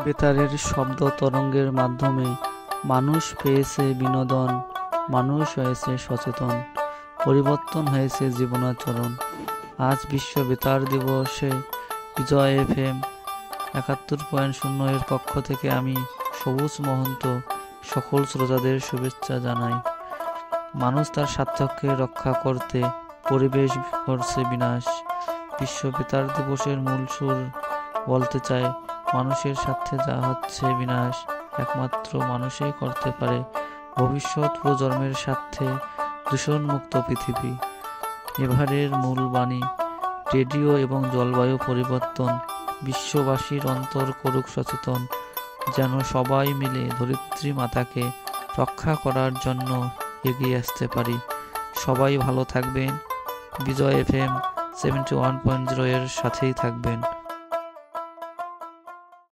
বেতারের শব্দ তরঙ্গের মাধ্যমে মানুষ পেয়েছে বিনোদন, মানুষ হয়েছে সচেতন, পরিবর্তন হয়েছে জীবনাচরণ। আজ বিশ্ব বেতার দিবসে বিজয় FM ৭১.০ এর পক্ষ থেকে আমি সবুজ মহন্ত সকল শ্রোতাদের শুভেচ্ছা জানাই। মানুষ তার স্বার্থকে রক্ষা করতে পরিবেশ করছে বিনাশ। বিশ্ব বেতার দিবসের মূল সুর বলতে চায়, মানুষের স্বার্থে যা হচ্ছে বিনাশ একমাত্র মানুষই করতে পারে ভবিষ্যৎ প্রজন্মের স্বার্থে দূষণমুক্ত পৃথিবী। এবারের মূল বাণী, রেডিও এবং জলবায়ু পরিবর্তন, বিশ্ববাসীর অন্তর করুক সচেতন, যেন সবাই মিলে ধরিত্রী মাতাকে রক্ষা করার জন্য এগিয়ে আসতে পারি। সবাই ভালো থাকবেন, বিজয় FM 71.0 এর সাথেই থাকবেন।